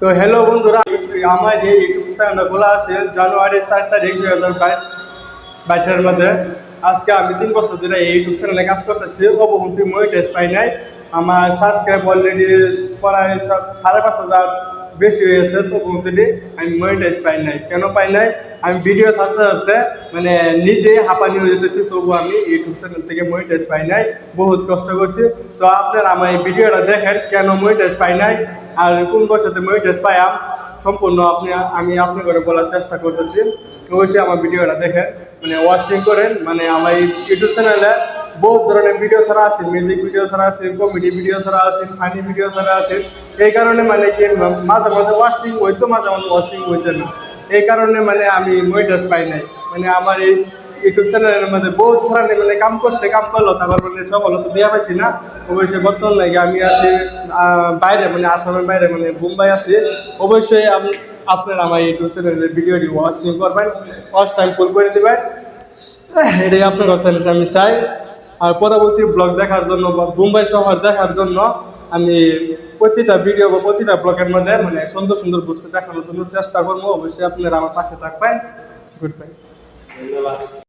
তো হ্যালো বন্ধুরা, আমার যে ইউটিউব চ্যানেল খোলা আছে জানুয়ারি 4 তারিখ 2022-22-এর মধ্যে। আজকে আমি 3 বছর ধরে এই ইউটিউব চ্যানেলে কাজ করতেছি। অবনতি মনিটাইজ পাই নাই। আমার সাবস্ক্রাইব অলরেডি প্রায় 5,500 বেশি হয়েছে। তো অবনতি আমি মনিটাইজ পাই নাই। কেন পাই নাই? আমি ভিডিও ছাড়তে ছাড়তে মানে নিজে হাঁপানি হয়ে যেতেছি, তবু আমি ইউটিউব চ্যানেল থেকে মনিটাইজ পাই নাই। বহুত কষ্ট করছি। তো আপনারা আমার এই ভিডিওটা দেখেন কেন মনিটাইজ পাই নাই আর কোন বছরতে মনিটাইজ পাইয়াম, সম্পূর্ণ আমি আপনার করে বলার চেষ্টা করতেছি। অবশ্যই আমার ভিডিওটা দেখেন, মানে ওয়াচিং করেন। মানে আমার এই ইউটিউব চ্যানেলে বহুত ধরনের ভিডিও ছাড়া আছে, মিউজিক ভিডিও ছাড়া আছে, কমেডি ভিডিও ছাড়া আছে, ফানি ভিডিও ছাড়া আছে। এই কারণে মানে কি মাঝে মাঝে ওয়াচিং হইতো, মাঝে মাঝে ওয়াচিং হয়েছে না। এই কারণে মানে আমি মনিটাইজ পাই নাই। মানে আমার এই ইউটিউব চ্যানেলের মধ্যে বহুত ছাড়া মানে কাম করলো, তারপর মানে সফলতা দেওয়া পাইছি না। অবশ্যই বর্তমান লাগে আমি আছি বাইরে, মানে আসামের বাইরে, মানে মুম্বাই আছি। অবশ্যই আপনারা আমার ইউটিউব চ্যানেলের ভিডিওটি ওয়াচিং করবেন, ওয়াচ টাইম ফুল করে দেবেন। এটাই আপনার কথা আমি চাই। আর পরবর্তী ব্লগ দেখার জন্য বা মুম্বাই শহর দেখার জন্য আমি প্রতিটা ভিডিও বা প্রতিটা ব্লগের মধ্যে মানে সুন্দর সুন্দর বস্তু দেখানোর জন্য চেষ্টা করবো। অবশ্যই আপনারা আমার পাশে থাকবেন। গুড বাই, ধন্যবাদ।